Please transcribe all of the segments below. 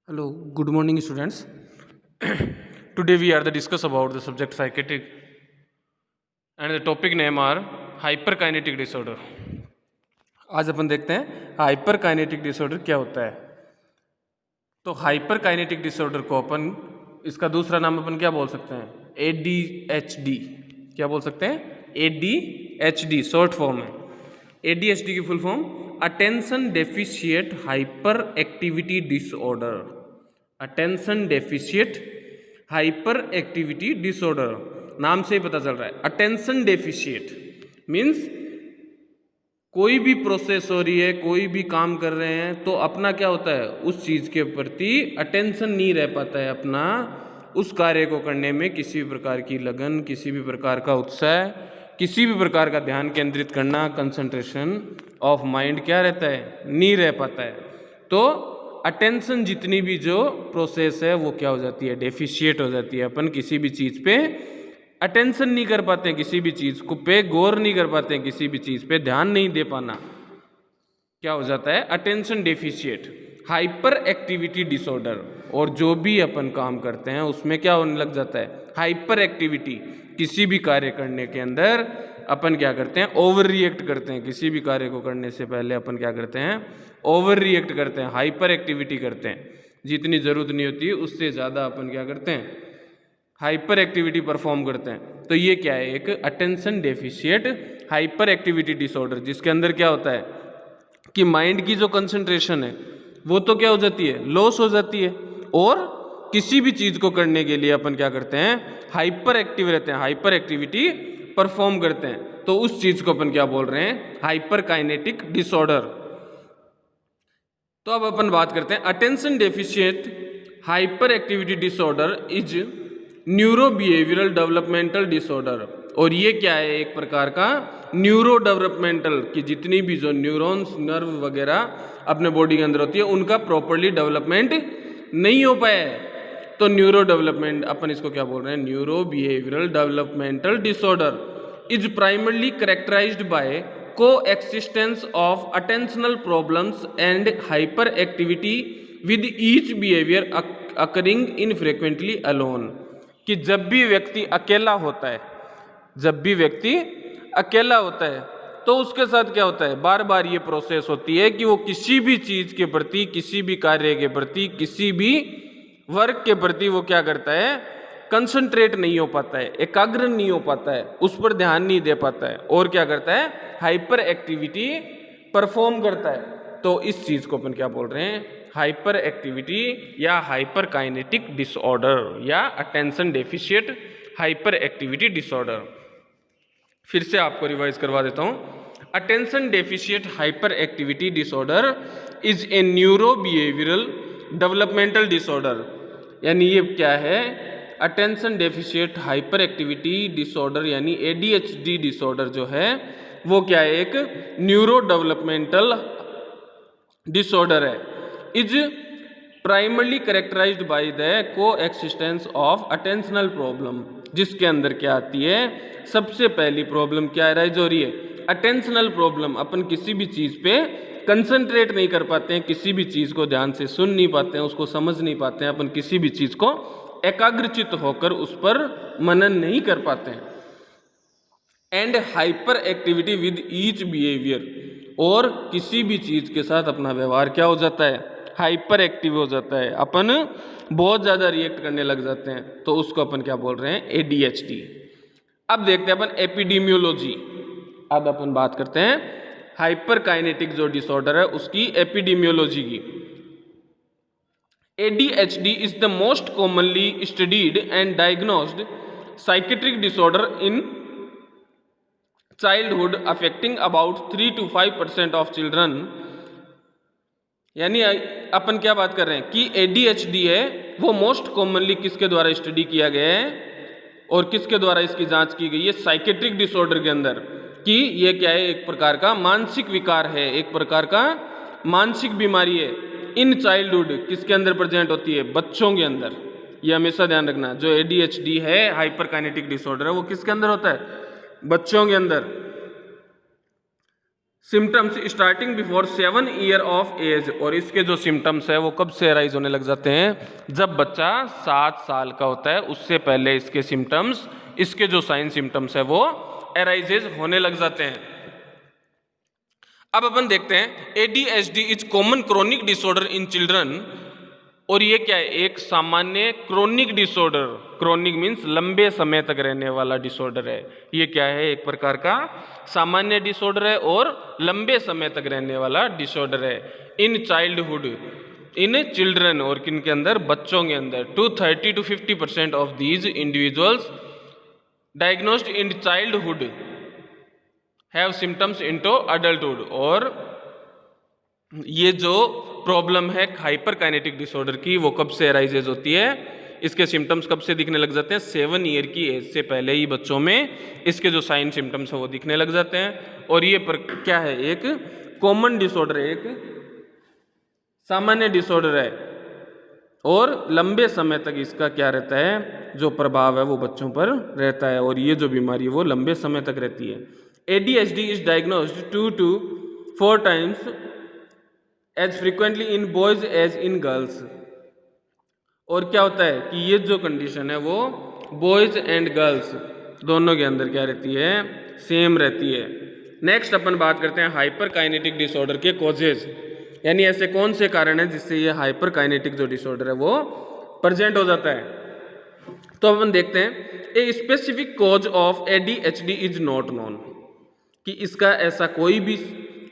Hello, good morning, students. Today we are to discuss about the subject psychiatric, and the topic name are hyperkinetic disorder. आज अपन देखते हैं hyperkinetic disorder क्या होता है। तो hyperkinetic disorder को अपन इसका दूसरा नाम अपन क्या बोल सकते हैं? ADHD। क्या बोल सकते हैं? ADHD शॉर्ट फॉर्म है। ADHD की full form attention deficit hyperactivity disorder. Attention deficit hyperactivity disorder, नाम से ही पता चल रहा है। अटेंशन डेफिशिएट मीन्स कोई भी प्रोसेस हो रही है, कोई भी काम कर रहे हैं तो अपना क्या होता है, उस चीज़ के प्रति अटेंशन नहीं रह पाता है, अपना उस कार्य को करने में किसी भी प्रकार की लगन, किसी भी प्रकार का उत्साह, किसी भी प्रकार का ध्यान केंद्रित करना, कंसंट्रेशन ऑफ माइंड क्या रहता है, नहीं रह पाता है। तो अटेंशन जितनी भी जो प्रोसेस है वो क्या हो जाती है, डेफिशिएट हो जाती है। अपन किसी भी चीज़ पे अटेंशन नहीं कर पाते हैं, किसी भी चीज़ को पे गौर नहीं कर पाते हैं, किसी भी चीज़ पे ध्यान नहीं दे पाना, क्या हो जाता है, attention deficit hyperactivity disorder. और जो भी अपन काम करते हैं उसमें क्या होने लग जाता है, हाइपर एक्टिविटी। किसी भी कार्य करने के अंदर अपन क्या करते हैं, ओवर रिएक्ट करते हैं। किसी भी कार्य को करने से पहले अपन क्या करते हैं, ओवर रिएक्ट करते हैं, हाइपर एक्टिविटी करते हैं। जितनी ज़रूरत नहीं होती उससे ज़्यादा अपन क्या करते हैं, हाइपर एक्टिविटी परफॉर्म करते हैं। तो ये क्या है, एक attention deficit hyperactivity disorder, जिसके अंदर क्या होता है कि माइंड की जो कंसंट्रेशन है वो तो क्या हो जाती है, लॉस हो जाती है। और किसी भी चीज़ को करने के लिए अपन क्या करते हैं, हाइपर एक्टिव रहते हैं, हाइपर एक्टिविटी परफॉर्म करते हैं। तो उस चीज़ को अपन क्या बोल रहे हैं, हाइपर काइनेटिक डिसऑर्डर। तो अब अपन बात करते हैं attention deficit hyperactivity disorder is neuro behavioural developmental disorder. और ये क्या है, एक प्रकार का न्यूरो डेवलपमेंटल, की जितनी भी जो न्यूरॉन्स, नर्व वगैरह अपने बॉडी के अंदर होती है उनका प्रॉपरली डेवलपमेंट नहीं हो पाया है। तो न्यूरो डेवलपमेंट अपन इसको क्या बोल रहे हैं, neurobehavioural developmental disorder is primarily characterised by coexistence of attentional problems and hyperactivity with each behaviour occurring infrequently alone. कि जब भी व्यक्ति अकेला होता है, जब भी व्यक्ति अकेला होता है तो उसके साथ क्या होता है, बार बार ये प्रोसेस होती है कि वो किसी भी चीज़ के प्रति, किसी भी कार्य के प्रति, किसी भी वर्क के प्रति वो क्या करता है, कंसंट्रेट नहीं हो पाता है, एकाग्र नहीं हो पाता है, उस पर ध्यान नहीं दे पाता है, और क्या करता है, हाइपर एक्टिविटी परफॉर्म करता है। तो इस चीज़ को अपन क्या बोल रहे हैं, हाइपर एक्टिविटी या हाइपर काइनेटिक डिसऑर्डर या attention deficit hyperactivity disorder. फिर से आपको रिवाइज करवा देता हूँ। Attention deficit hyperactivity disorder is a neurobehavioural developmental disorder. यानी ये क्या है, attention deficit hyperactivity disorder यानी ADHD डिसऑर्डर जो है वो क्या है, एक न्यूरो डेवलपमेंटल डिसऑर्डर है। Is primarily characterised by the coexistence of attentional problem, जिसके अंदर क्या आती है, सबसे पहली प्रॉब्लम क्या राइज हो रही है, अटेंशनल प्रॉब्लम। अपन किसी भी चीज़ पे कंसंट्रेट नहीं कर पाते हैं, किसी भी चीज़ को ध्यान से सुन नहीं पाते हैं, उसको समझ नहीं पाते हैं, अपन किसी भी चीज़ को एकाग्रचित होकर उस पर मनन नहीं कर पाते हैं। And hyperactivity with each behaviour, और किसी भी चीज़ के साथ अपना व्यवहार क्या हो जाता है, हाइपर एक्टिव हो जाता है, अपन बहुत ज़्यादा रिएक्ट करने लग जाते हैं। तो उसको अपन क्या बोल रहे हैं, ADHD। अब देखते हैं अपन एपिडेमियोलॉजी। अब अपन बात करते हैं हाइपर काइनेटिक जो डिसऑर्डर है उसकी एपिडेमियोलॉजी की। ADHD is the most commonly studied and diagnosed psychiatric disorder in childhood, affecting about 3 to 5% of children। यानी अपन क्या बात कर रहे हैं कि ADHD है वो मोस्ट कॉमनली किसके द्वारा स्टडी किया गया है और किसके द्वारा इसकी जांच की गई है, साइकेट्रिक डिसऑर्डर के अंदर, कि ये क्या है, एक प्रकार का मानसिक विकार है, एक प्रकार का मानसिक बीमारी है। इन चाइल्डहुड किसके अंदर प्रेजेंट होती है, बच्चों के अंदर। ये हमेशा ध्यान रखना, जो ADHD है हाइपर काइनेटिक डिसऑर्डर है वो किसके अंदर होता है, बच्चों के अंदर। Symptoms starting before 7 year of age, और इसके जो सिम्टम्स है वो कब से अराइज होने लग जाते हैं, जब बच्चा 7 साल का होता है उससे पहले इसके सिम्टम्स, इसके जो साइन सिम्टम्स है वो अराइजेज होने लग जाते हैं। अब अपन देखते हैं ADHD is common chronic disorder in children, और ये क्या है, एक सामान्य क्रोनिक डिसऑर्डर, क्रोनिक मीन्स लंबे समय तक रहने वाला डिसऑर्डर है। ये क्या है, एक प्रकार का सामान्य डिसऑर्डर है और लंबे समय तक रहने वाला डिसऑर्डर है। इन चाइल्डहुड, इन चिल्ड्रन, और किन के अंदर, बच्चों के अंदर। 30 to 50% of these individuals diagnosed in childhood have symptoms into adulthood, और ये जो प्रॉब्लम है हाइपर काइनेटिक डिसऑर्डर की, वो कब से अराइजेज होती है, इसके सिम्टम्स कब से दिखने लग जाते हैं, 7 ईयर की एज से पहले ही बच्चों में इसके जो साइन सिम्टम्स है वो दिखने लग जाते हैं। और ये क्या है, एक कॉमन डिसऑर्डर है, एक सामान्य डिसऑर्डर है, और लंबे समय तक इसका क्या रहता है, जो प्रभाव है वो बच्चों पर रहता है, और ये जो बीमारी है वो लंबे समय तक रहती है। ADHD is diagnosed 2 to 4 times as frequently in boys as in girls, और क्या होता है कि ये जो कंडीशन है वो बॉयज एंड गर्ल्स दोनों के अंदर क्या रहती है, सेम रहती है। नेक्स्ट अपन बात करते हैं हाइपर काइनेटिक डिसऑर्डर के कॉजेज, यानी ऐसे कौन से कारण हैं जिससे ये हाइपर काइनेटिक जो डिसऑर्डर है वो प्रेजेंट हो जाता है। तो अपन देखते हैं a specific cause of ADHD is not known, कि इसका ऐसा कोई भी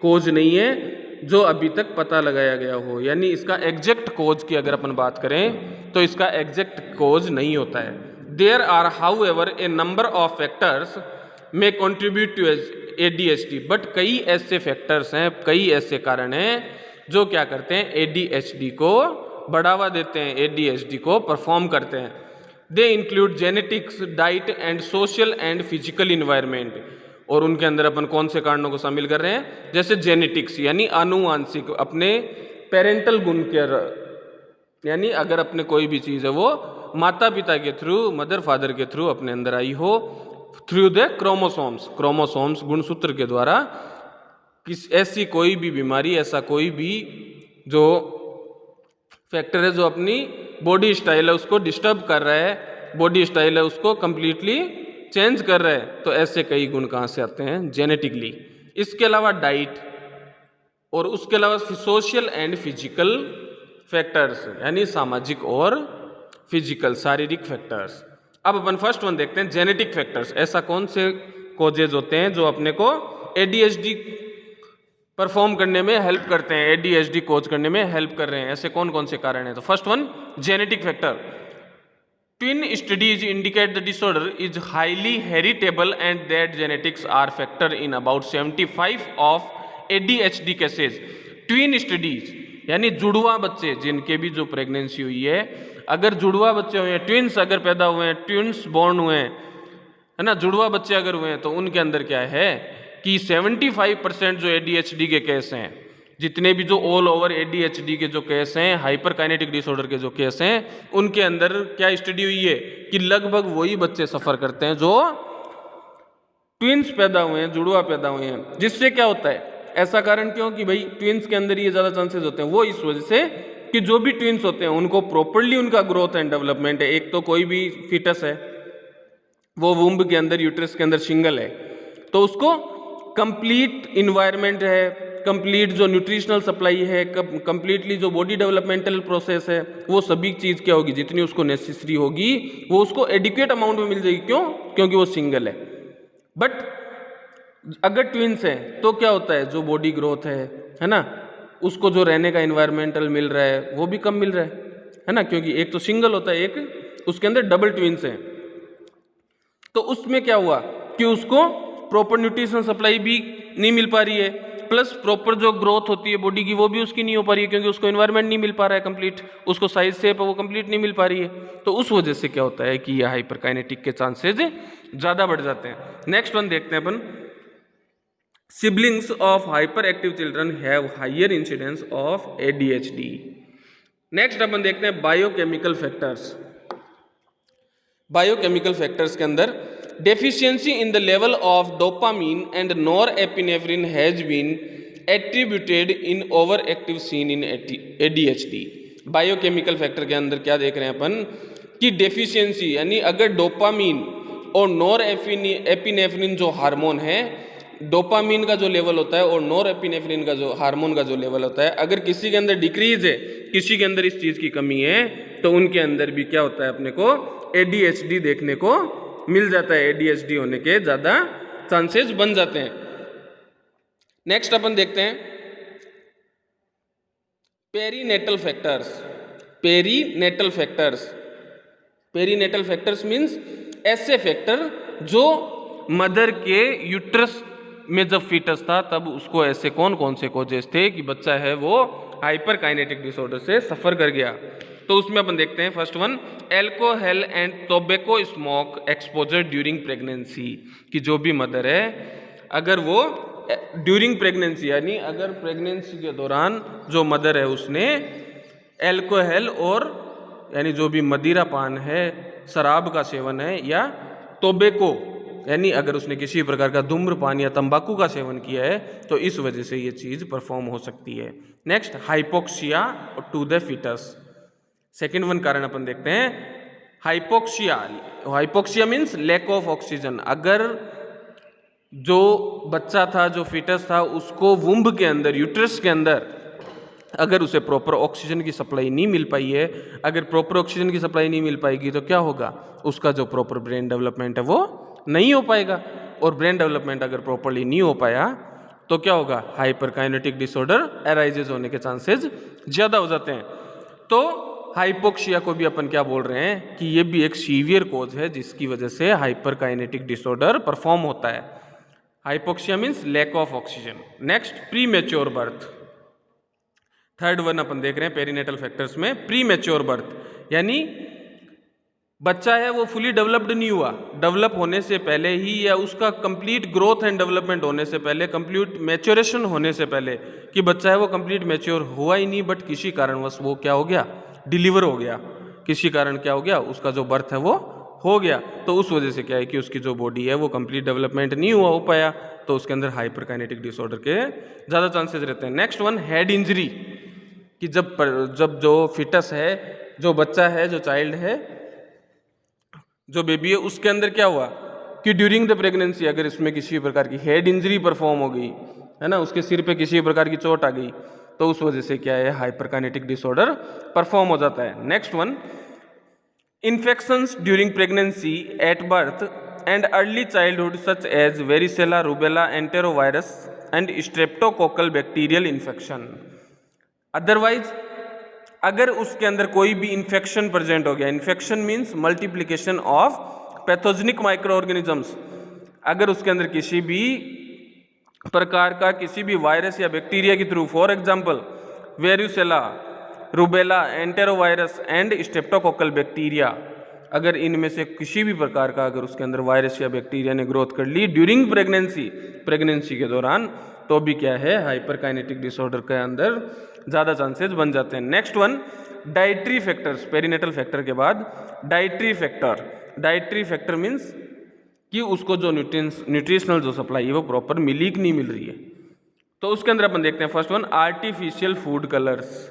कोज नहीं है जो अभी तक पता लगाया गया हो, यानी इसका एग्जैक्ट कोज की अगर अपन बात करें तो इसका एग्जैक्ट कोज नहीं होता है। There are however a number of factors में कॉन्ट्रीब्यूट टू ADHD, बट कई ऐसे फैक्टर्स हैं, कई ऐसे कारण हैं जो क्या करते हैं, ADHD को बढ़ावा देते हैं, ADHD को परफॉर्म करते हैं। They include genetics, diet and social and physical environment, और उनके अंदर अपन कौन से कारणों को शामिल कर रहे हैं, जैसे जेनेटिक्स यानी आनुवांशिक, अपने पेरेंटल गुण के, यानी अगर अपने कोई भी चीज़ है वो माता पिता के थ्रू, मदर फादर के थ्रू अपने अंदर आई हो, थ्रू द क्रोमोसोम्स, क्रोमोसोम्स गुणसूत्र के द्वारा, किस ऐसी कोई भी बीमारी, ऐसा कोई भी जो फैक्टर है जो अपनी बॉडी स्टाइल है उसको डिस्टर्ब कर रहा है, बॉडी स्टाइल है उसको कंप्लीटली चेंज कर रहा है, तो ऐसे कई गुण कहाँ से आते हैं, जेनेटिकली। इसके अलावा डाइट, और उसके अलावा सोशल एंड फिजिकल फैक्टर्स, यानी सामाजिक और फिजिकल शारीरिक फैक्टर्स। अब अपन फर्स्ट वन देखते हैं, जेनेटिक फैक्टर्स। ऐसा कौन से कोजेज होते हैं जो अपने को ADHD परफॉर्म करने में हेल्प करते हैं, ADHD कोज करने में हेल्प कर रहे हैं, ऐसे कौन कौन से कारण हैं। तो first one, genetic factor. Twin studies indicate the disorder is highly heritable and that genetics are factor in about 75 of ADHD cases. Twin studies यानी जुड़वा बच्चे, जिनके भी जो प्रेगनेंसी हुई है, अगर जुड़वा बच्चे हुए हैं, ट्विंस अगर पैदा हुए हैं, ट्विंस बॉर्न हुए हैं, है ना, जुड़वा बच्चे अगर हुए हैं, तो उनके अंदर क्या है कि 75% जो ADHD के केस हैं, जितने भी जो ऑल ओवर ADHD के जो केस हैं, हाइपर काइनेटिक डिसऑर्डर के जो केस हैं, उनके अंदर क्या स्टडी हुई है कि लगभग वही बच्चे सफ़र करते हैं जो ट्विंस पैदा हुए हैं, जुड़वा पैदा हुए हैं। जिससे क्या होता है, ऐसा कारण क्यों कि भाई ट्विंस के अंदर ये ज़्यादा चांसेस होते हैं, वो इस वजह से कि जो भी ट्विंस होते हैं उनको प्रॉपरली उनका ग्रोथ एंड डेवलपमेंट है। एक तो कोई भी फीटस है वो वुम्ब के अंदर, यूट्रस के अंदर सिंगल है, तो उसको कंप्लीट इन्वायरमेंट है, कंप्लीट जो न्यूट्रिशनल सप्लाई है, कंप्लीटली जो बॉडी डेवलपमेंटल प्रोसेस है, वो सभी चीज़ क्या होगी, जितनी उसको नेसेसरी होगी वो उसको एडिक्वेट अमाउंट में मिल जाएगी। क्यों? क्योंकि वो सिंगल है। बट अगर ट्विंस हैं तो क्या होता है, जो बॉडी ग्रोथ है ना, उसको जो रहने का इन्वायरमेंटल मिल रहा है वो भी कम मिल रहा है ना, क्योंकि एक तो सिंगल होता है, एक उसके अंदर डबल ट्विंस हैं। तो उसमें क्या हुआ कि उसको प्रॉपर न्यूट्रिशन सप्लाई भी नहीं मिल पा रही है, प्लस प्रॉपर जो ग्रोथ होती है बॉडी की वो भी उसकी नहीं हो पा रही है, क्योंकि उसको इन्वायरमेंट नहीं मिल पा रहा है कंप्लीट, उसको साइज शेप है वो कंप्लीट नहीं मिल पा रही है। तो उस वजह से क्या होता है कि ये हाइपरकाइनेटिक के चांसेस ज़्यादा बढ़ जाते हैं। नेक्स्ट वन देखते हैं अपन, siblings of hyperactive children have higher incidence of ADHD। Next अपन देखते हैं बायोकेमिकल फैक्टर्स। बायोकेमिकल फैक्टर्स के अंदर deficiency in the level of dopamine and norepinephrine has been attributed in overactive seen in ADHD। Biochemical factor के अंदर क्या देख रहे हैं अपन कि डेफिशिएंसी यानी अगर डोपामीन और नॉर एपिनेफ्रिन जो हार्मोन है, डोपामीन का जो लेवल होता है और नॉर एपिनेफ्रिन का जो हार्मोन का जो लेवल होता है, अगर किसी के अंदर डिक्रीज है, किसी के अंदर इस चीज़ की कमी है, तो उनके अंदर भी क्या होता है, अपने को ADHD देखने को मिल जाता है। ADHD होने के ज़्यादा चांसेस बन जाते हैं। नेक्स्ट अपन देखते हैं perinatal factors. Perinatal factors, perinatal factors means ऐसे फैक्टर जो मदर के यूट्रस में जब फीटस था तब उसको ऐसे कौन कौन से कोजेस थे कि बच्चा है वो हाइपर काइनेटिक डिसऑर्डर से सफ़र कर गया। तो उसमें अपन देखते हैं first one, alcohol and tobacco smoke exposure during pregnancy, कि जो भी मदर है अगर वो ड्यूरिंग प्रेगनेंसी यानी अगर प्रेगनेंसी के दौरान जो मदर है उसने एल्कोहल और यानी जो भी मदिरा पान है, शराब का सेवन है, या टोबैको यानी अगर उसने किसी प्रकार का धूम्रपान या तंबाकू का सेवन किया है, तो इस वजह से ये चीज़ परफॉर्म हो सकती है। Next, hypoxia to the fetus. Second one कारण अपन देखते हैं hypoxia. Hypoxia means lack of oxygen. अगर जो बच्चा था, जो फीटस था, उसको वुम्ब के अंदर, यूट्रस के अंदर अगर उसे प्रॉपर ऑक्सीजन की सप्लाई नहीं मिल पाई है, अगर प्रॉपर ऑक्सीजन की सप्लाई नहीं मिल पाएगी तो क्या होगा, उसका जो प्रॉपर ब्रेन डेवलपमेंट है वो नहीं हो पाएगा। और ब्रेन डेवलपमेंट अगर प्रॉपरली नहीं हो पाया तो क्या होगा, हाइपरकाइनेटिक डिसऑर्डर अराइजेज होने के चांसेस ज़्यादा हो जाते हैं। तो हाइपोक्सिया को भी अपन क्या बोल रहे हैं कि ये भी एक सीवियर कोज है जिसकी वजह से हाइपरकाइनेटिक डिसऑर्डर परफॉर्म होता है। Hypoxia means lack of oxygen. Next, premature birth. Third one अपन देख रहे हैं पेरीनेटल फैक्टर्स में प्री मैच्योर बर्थ, यानी बच्चा है वो फुली डेवलप्ड नहीं हुआ, डेवलप होने से पहले ही या उसका कंप्लीट ग्रोथ एंड डेवलपमेंट होने से पहले, कंप्लीट मैच्योरेशन होने से पहले, कि बच्चा है वो कंप्लीट मैच्योर हुआ ही नहीं, बट किसी कारणवश वो क्या हो गया, डिलीवर हो गया, किसी कारण क्या हो गया, उसका जो बर्थ है वो हो गया। तो उस वजह से क्या है कि उसकी जो बॉडी है वो कंप्लीट डेवलपमेंट नहीं हुआ हो पाया, तो उसके अंदर हाइपरकाइनेटिक डिसऑर्डर के ज़्यादा चांसेस रहते हैं। नेक्स्ट वन, हेड इंजरी, कि जब जो फिटस है, जो बच्चा है, जो चाइल्ड है, जो बेबी है, उसके अंदर क्या हुआ कि ड्यूरिंग द प्रेगनेंसी अगर इसमें किसी प्रकार की हेड इंजरी परफॉर्म हो गई है ना, उसके सिर पे किसी प्रकार की चोट आ गई, तो उस वजह से क्या है, हाइपरकाइनेटिक डिसऑर्डर परफॉर्म हो जाता है। Next one, infections during pregnancy at birth and early childhood such as varicella, rubella, enterovirus and streptococcal bacterial infection. Otherwise अगर उसके अंदर कोई भी इन्फेक्शन प्रेजेंट हो गया, infection means multiplication of pathogenic microorganisms, अगर उसके अंदर किसी भी प्रकार का किसी भी वायरस या बैक्टीरिया के through, for example varicella, rubella, enterovirus and streptococcal bacteria, अगर इनमें से किसी भी प्रकार का अगर उसके अंदर वायरस या बैक्टीरिया ने ग्रोथ कर ली ड्यूरिंग प्रेगनेंसी के दौरान, तो भी क्या है, हाइपरकाइनेटिक डिसऑर्डर के अंदर ज़्यादा चांसेस बन जाते हैं। Next one, dietary factors. Perinatal factor के बाद dietary factor. Dietary factor means कि उसको जो न्यूट्रिशनल जो सप्लाई है वो प्रॉपर मिली कि नहीं मिल रही है, तो उसके अंदर अपन देखते हैं first one, artificial food colours,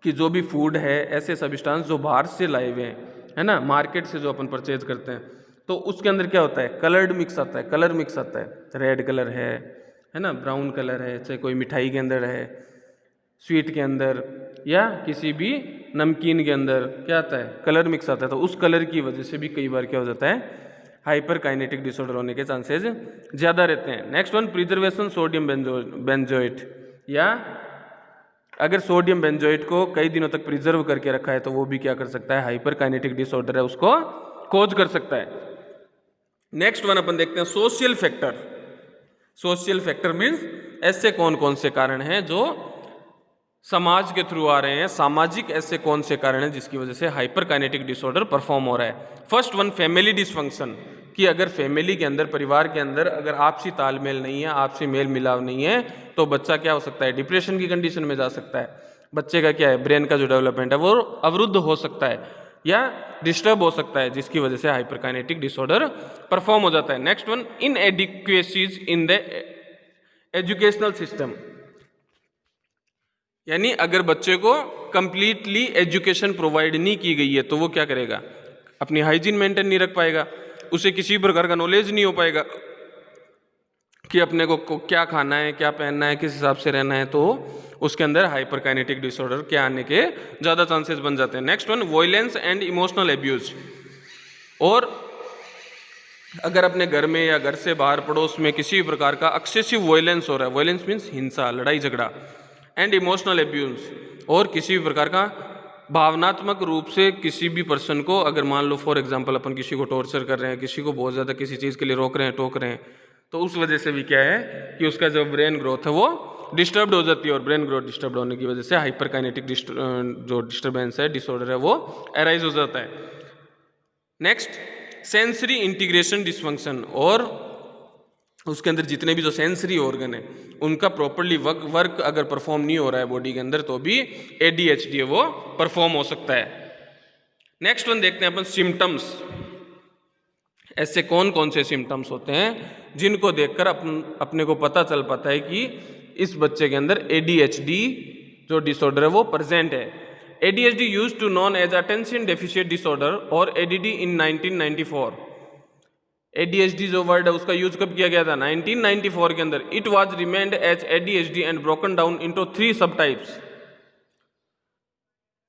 कि जो भी फूड है, ऐसे सब्सटेंस जो बाहर से लाए हुए हैं, है ना, मार्केट से जो अपन परचेज करते हैं, तो उसके अंदर क्या होता है, कलर्ड मिक्स आता है, कलर मिक्स आता है, रेड कलर है ना, ब्राउन कलर है, चाहे कोई मिठाई के अंदर है, स्वीट के अंदर या किसी भी नमकीन के अंदर क्या आता है, कलर मिक्स आता है, तो उस कलर की वजह से भी कई बार क्या हो जाता है, हाइपरकाइनेटिक डिसऑर्डर होने के चांसेस ज़्यादा रहते हैं। Next one, preservation sodium benzoate, या अगर सोडियम बेंजोएट को कई दिनों तक प्रिजर्व करके रखा है तो वो भी क्या कर सकता है, हाइपरकाइनेटिक डिसऑर्डर है उसको कोज कर सकता है। नेक्स्ट वन अपन देखते हैं social factor. Social factor means ऐसे कौन कौन से कारण हैं जो समाज के थ्रू आ रहे हैं, सामाजिक ऐसे कौन से कारण हैं जिसकी वजह से हाइपरकाइनेटिक डिसऑर्डर परफॉर्म हो रहा है। फर्स्ट वन, फैमिली डिसफंक्शन, कि अगर फैमिली के अंदर, परिवार के अंदर अगर आपसी तालमेल नहीं है, आपसी मेल मिलाव नहीं है, तो बच्चा क्या हो सकता है, डिप्रेशन की कंडीशन में जा सकता है, बच्चे का क्या है, ब्रेन का जो डेवलपमेंट है वो अवरुद्ध हो सकता है। या डिस्टर्ब हो सकता है, जिसकी वजह से हाइपरकाइनेटिक डिसऑर्डर परफॉर्म हो जाता है। Next one, inadequacies in the educational system, यानी अगर बच्चे को कंप्लीटली एजुकेशन प्रोवाइड नहीं की गई है तो वो क्या करेगा, अपनी हाइजीन मेंटेन नहीं रख पाएगा, उसे किसी प्रकार का नॉलेज नहीं हो पाएगा कि अपने को क्या खाना है, क्या पहनना है, किस हिसाब से रहना है, तो उसके अंदर हाइपरकाइनेटिक डिसऑर्डर के आने के ज़्यादा चांसेस बन जाते हैं। Next one, violence and emotional abuse, और अगर अपने घर में या घर से बाहर पड़ोस में किसी भी प्रकार का एक्सेसिव वॉयलेंस हो रहा है, वॉयलेंस मीन्स हिंसा, लड़ाई झगड़ा, एंड इमोशनल एब्यूज, और किसी भी प्रकार का भावनात्मक रूप से किसी भी पर्सन को, अगर मान लो फॉर एग्जांपल अपन किसी को टॉर्चर कर रहे हैं, किसी को बहुत ज़्यादा किसी चीज़ के लिए रोक रहे हैं, टोक रहे हैं, तो उस वजह से भी क्या है कि उसका जो ब्रेन ग्रोथ है वो डिस्टर्ब हो जाती है, और ब्रेन ग्रोथ डिस्टर्ब होने की वजह से हाइपरकाइनेटिक जो डिस्टर्बेंस है, डिसऑर्डर है, वो अराइज हो जाता है। नेक्स्ट, सेंसरी इंटीग्रेशन डिसफंक्शन, और उसके अंदर जितने भी जो सेंसरी ऑर्गन है उनका प्रॉपर्ली वर्क अगर परफॉर्म नहीं हो रहा है बॉडी के अंदर, तो भी ADHD है वो परफॉर्म हो सकता है। नेक्स्ट वन देखते हैं अपन, सिम्टम्स। ऐसे कौन कौन से सिम्टम्स होते हैं जिनको देखकर अपने को पता चल पाता है कि इस बच्चे के अंदर ADHD जो डिसऑर्डर है वो प्रेजेंट है। ADHD used to known as attention deficient disorder और ADD इन 1994। ADHD जो वर्ड है उसका यूज कब किया गया था, 1994 के अंदर। It was renamed as ADHD and broken down into 3 सब टाइप्स,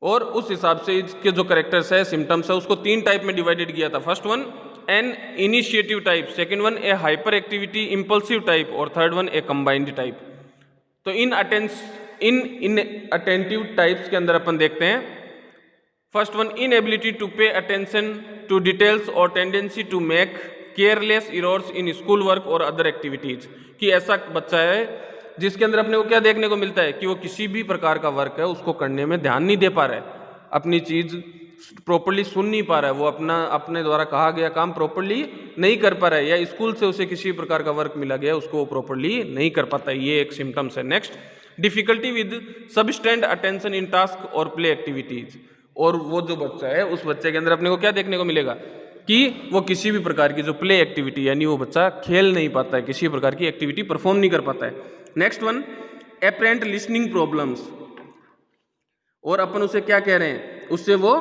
और उस हिसाब से इसके जो करेक्टर्स है, सिम्टम्स है, उसको 3 टाइप में डिवाइडेड किया था। First one an initiative type, second one a hyper activity impulsive type, और third one a combined type. तो इन अटेंटिव टाइप्स के अंदर अपन देखते हैं, first one, inability to pay attention to details और tendency to make careless errors in school work और other activities, कि ऐसा बच्चा है जिसके अंदर अपने को क्या देखने को मिलता है कि वो किसी भी प्रकार का वर्क है उसको करने में ध्यान नहीं दे पा रहा है, अपनी चीज प्रॉपर्ली सुन नहीं पा रहा है, वो अपने द्वारा कहा गया काम प्रॉपर्ली नहीं कर पा रहा है, या स्कूल से उसे किसी प्रकार का वर्क मिला गया उसको वो प्रॉपर्ली नहीं कर पाता है, ये एक सिम्टम्स है। Next, difficulty with sustained attention in task और प्ले एक्टिविटीज, और वो जो बच्चा है उस बच्चे के अंदर अपने को क्या देखने को मिलेगा कि वो किसी भी प्रकार की जो प्ले एक्टिविटी, यानी वो बच्चा खेल नहीं पाता है, किसी प्रकार की एक्टिविटी परफॉर्म नहीं कर पाता है। Next one, apparent listening problems, और अपन उसे क्या कह रहे हैं, उससे वो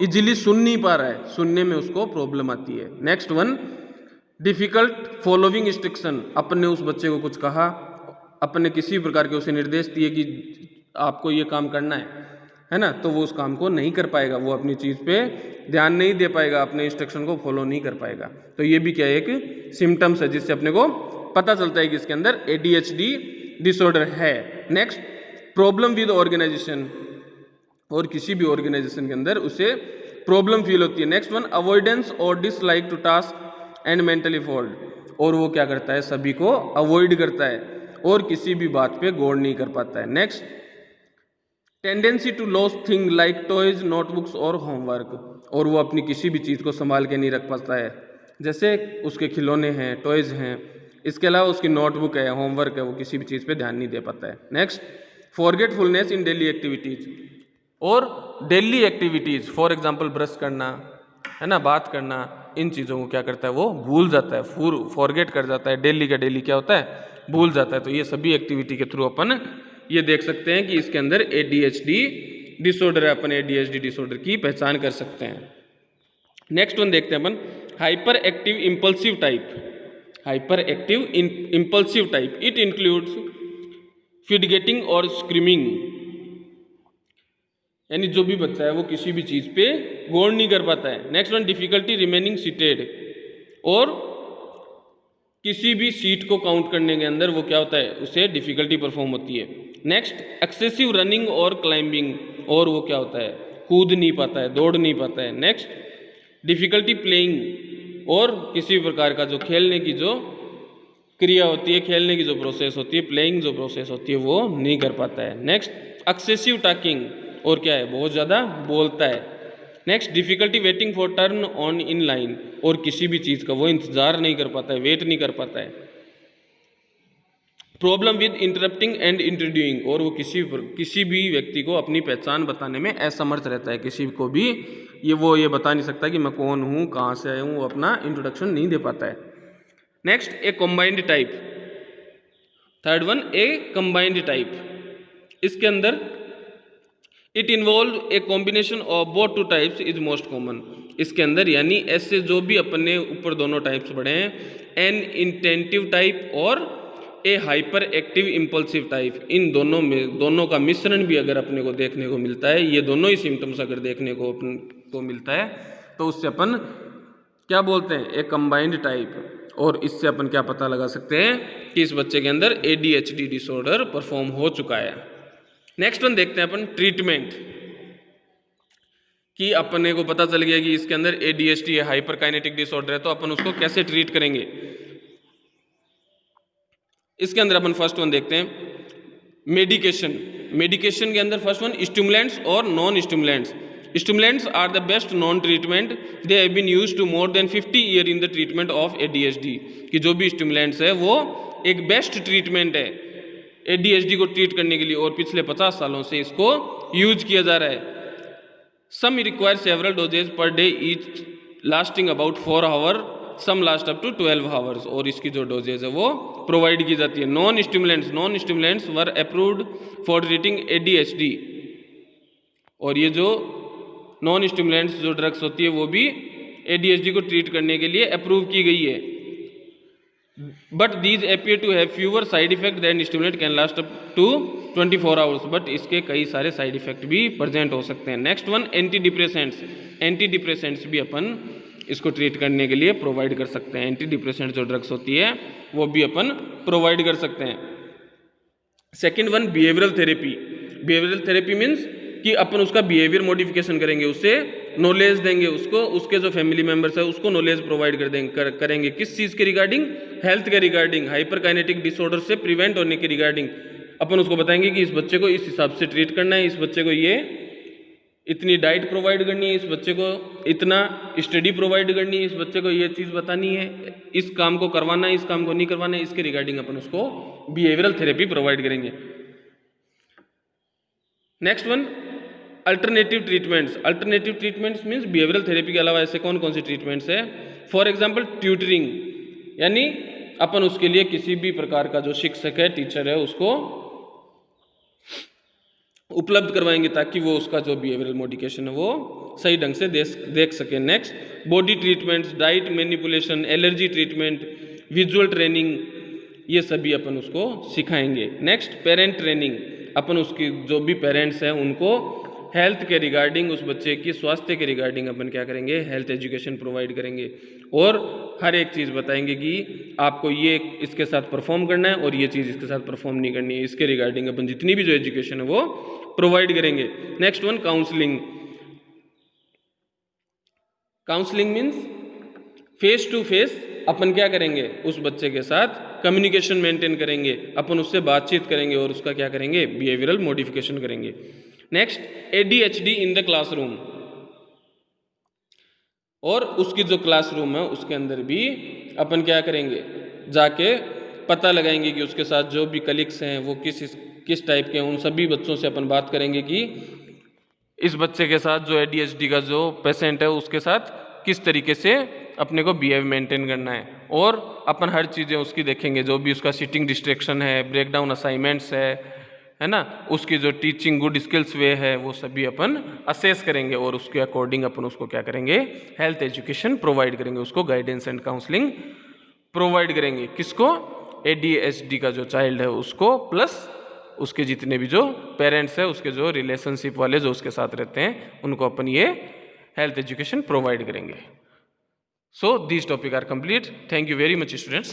इजीली सुन नहीं पा रहा है, सुनने में उसको प्रॉब्लम आती है। Next one, difficult following instruction, अपन ने उस बच्चे को कुछ कहा, अपन ने किसी प्रकार के उसे निर्देश दिए कि आपको ये काम करना है ना, तो वो उस काम को नहीं कर पाएगा, वो अपनी चीज़ पे ध्यान नहीं दे पाएगा, अपने इंस्ट्रक्शन को फॉलो नहीं कर पाएगा। तो ये भी क्या है, एक सिम्टम्स है जिससे अपने को पता चलता है कि इसके अंदर ADHD डिसऑर्डर है। नेक्स्ट, प्रॉब्लम विद ऑर्गेनाइजेशन, और किसी भी ऑर्गेनाइजेशन के अंदर उसे प्रॉब्लम फील होती है। नेक्स्ट वन, अवॉइडेंस और dislike to task and mentally fold, और वो क्या करता है, सभी को अवॉइड करता है और किसी भी बात पे गौर नहीं कर पाता है। Next, tendency to loss thing like toys, notebooks और होमवर्क, और वो अपनी किसी भी चीज़ को संभाल के नहीं रख पाता है, जैसे उसके खिलौने हैं, टॉयज हैं, इसके अलावा उसकी नोटबुक है, होमवर्क है, वो किसी भी चीज़ पे ध्यान नहीं दे पाता है। नेक्स्ट, फॉरगेटफुलनेस इन डेली एक्टिविटीज़, और daily activities for example brush करना है ना, बात करना, इन चीज़ों को क्या करता है, वो भूल जाता है, फॉरगेट कर जाता है, डेली का डेली क्या होता है, भूल जाता है। तो ये सभी एक्टिविटी के थ्रू अपन ये देख सकते हैं कि इसके अंदर ADHD डिसऑर्डर है, अपन ADHD डिसऑर्डर की पहचान कर सकते हैं। नेक्स्ट वन देखते हैं अपन, hyper active impulsive type. Hyper active impulsive type, it includes fidgeting और स्क्रीमिंग, यानी जो भी बच्चा है वो किसी भी चीज़ पे गौर नहीं कर पाता है। Next one, difficulty remaining seated, और किसी भी सीट को काउंट करने के अंदर वो क्या होता है, उसे डिफिकल्टी परफॉर्म होती है। नेक्स्ट, एक्सेसिव रनिंग और क्लाइंबिंग, और वो क्या होता है, कूद नहीं पाता है, दौड़ नहीं पाता है। नेक्स्ट, डिफिकल्टी प्लेइंग, और किसी प्रकार का जो खेलने की जो क्रिया होती है, खेलने की जो प्रोसेस होती है, प्लेइंग जो प्रोसेस होती है, वो नहीं कर पाता है। नेक्स्ट, एक्सेसिव टॉकिंग, और क्या है, बहुत ज़्यादा बोलता है। Next, difficulty waiting for turn on in line, और किसी भी चीज़ का वो इंतज़ार नहीं कर पाता है, वेट नहीं कर पाता है। प्रॉब्लम विद इंटरप्टिंग एंड इंट्रोड्यूइंग, और वो किसी भी व्यक्ति को अपनी पहचान बताने में असमर्थ रहता है, किसी को भी ये बता नहीं सकता कि मैं कौन हूँ, कहाँ से आया हूँ, वो अपना इंट्रोडक्शन नहीं दे पाता है। Next, A combined type. Third one, a combined type. इसके अंदर it involve a combination of both two types is most common. इसके अंदर यानी ऐसे जो भी अपने ऊपर दोनों टाइप्स पढ़े हैं, एन इंटेंटिव टाइप और ए हाइपर एक्टिव इम्पल्सिव टाइप, इन दोनों का मिश्रण भी अगर अपने को देखने को मिलता है, ये दोनों ही सिम्टम्स अगर देखने को मिलता है, तो उससे अपन क्या बोलते हैं, ए कंबाइंड टाइप। और इससे अपन क्या पता लगा सकते हैं कि इस बच्चे के अंदर ADHD डिसऑर्डर परफॉर्म हो चुका है। नेक्स्ट वन देखते हैं अपन, ट्रीटमेंट। कि अपने को पता चल गया कि इसके अंदर ADHD है, हाइपर काइनेटिक डिसऑर्डर है, तो अपन उसको कैसे ट्रीट करेंगे। इसके अंदर अपन फर्स्ट वन देखते हैं, मेडिकेशन। मेडिकेशन के अंदर फर्स्ट वन, स्टिमुलेंट्स और non stimulants. Stimulants are the best non treatment, they have been used to more than 50 year in the treatment of ADHD। कि जो भी स्टिमुलेंट्स है वो एक बेस्ट ट्रीटमेंट है ADHD को ट्रीट करने के लिए, और पिछले 50 सालों से इसको यूज किया जा रहा है। Some require several doses per day each lasting about 4 hour, some last up to 12 hours, और इसकी जो डोजेज है वो प्रोवाइड की जाती है। Non stimulants were approved for treating ADHD, और ये जो नॉन स्टिमुलेंट्स जो ड्रग्स होती है वो भी ADHD को ट्रीट करने के लिए अप्रूव की गई है। But these appear to have fewer side effect than stimulant, can last up to 24 hours, बट इसके कई सारे साइड इफेक्ट भी प्रेजेंट हो सकते हैं। Next one, anti depressants. Anti depressants भी अपन इसको ट्रीट करने के लिए प्रोवाइड कर सकते हैं। एंटी डिप्रेसेंट जो ड्रग्स होती है वो भी अपन प्रोवाइड कर सकते हैं। Second one, behavioural therapy. Behavioural therapy means कि अपन उसका बिहेवियर मॉडिफिकेशन करेंगे, उससे नॉलेज देंगे उसको, उसके जो फैमिली मेंबर्स है उसको नॉलेज प्रोवाइड करेंगे किस चीज़ के रिगार्डिंग, हेल्थ के रिगार्डिंग, हाइपर काइनेटिक डिसऑर्डर से प्रिवेंट होने के रिगार्डिंग। अपन उसको बताएंगे कि इस बच्चे को इस हिसाब से ट्रीट करना है, इस बच्चे को ये इतनी डाइट प्रोवाइड करनी है, इस बच्चे को इतना स्टडी प्रोवाइड करनी है, इस बच्चे को ये चीज़ बतानी है, इस काम को करवाना है, इस काम को नहीं करवाना है, इसके रिगार्डिंग अपन उसको बिहेवियरल थेरेपी प्रोवाइड करेंगे। Next one, alternative treatments. Alternative treatments means behavioural therapy के अलावा ऐसे कौन कौन से ट्रीटमेंट्स है। फॉर एग्जाम्पल ट्यूटरिंग, यानी अपन उसके लिए किसी भी प्रकार का जो शिक्षक है, टीचर है, उसको उपलब्ध करवाएंगे ताकि वो उसका जो बिहेवियरल मॉडिफिकेशन है वो सही ढंग से देख सके। Next, body treatments, diet manipulation, allergy treatment, visual training, ये सभी अपन उसको सिखाएंगे। Next, parent training. अपन उसकी जो भी पेरेंट्स हैं उनको हेल्थ के रिगार्डिंग, उस बच्चे की स्वास्थ्य के रिगार्डिंग अपन क्या करेंगे, हेल्थ एजुकेशन प्रोवाइड करेंगे, और हर एक चीज़ बताएंगे कि आपको ये इसके साथ परफॉर्म करना है और ये चीज़ इसके साथ परफॉर्म नहीं करनी है। इसके रिगार्डिंग अपन जितनी भी जो एजुकेशन है वो प्रोवाइड करेंगे। Next one, counselling. Counselling means face to face अपन क्या करेंगे, उस बच्चे के साथ कम्युनिकेशन मेंटेन करेंगे, अपन उससे बातचीत करेंगे और उसका क्या करेंगे, बिहेवियरल मॉडिफिकेशन करेंगे। Next, ADHD in the classroom, और उसकी जो क्लासरूम है उसके अंदर भी अपन क्या करेंगे, जाके पता लगाएंगे कि उसके साथ जो भी कलीग्स हैं वो किस टाइप के हैं। उन सभी बच्चों से अपन बात करेंगे कि इस बच्चे के साथ जो ADHD का जो पेशेंट है उसके साथ किस तरीके से अपने को बिहेव मेंटेन करना है, और अपन हर चीज़ें उसकी देखेंगे, जो भी उसका सीटिंग डिस्ट्रैक्शन है, ब्रेकडाउन असाइनमेंट्स है ना, उसकी जो टीचिंग गुड स्किल्स वे है, वो सभी अपन असेस करेंगे और उसके अकॉर्डिंग अपन उसको क्या करेंगे, हेल्थ एजुकेशन प्रोवाइड करेंगे, उसको गाइडेंस एंड काउंसलिंग प्रोवाइड करेंगे। किसको, ADHD का जो चाइल्ड है उसको, प्लस उसके जितने भी जो पेरेंट्स है, उसके जो रिलेशनशिप वाले जो उसके साथ रहते हैं, उनको अपन ये हेल्थ एजुकेशन प्रोवाइड करेंगे। So these topics are complete. Thank you very much, students.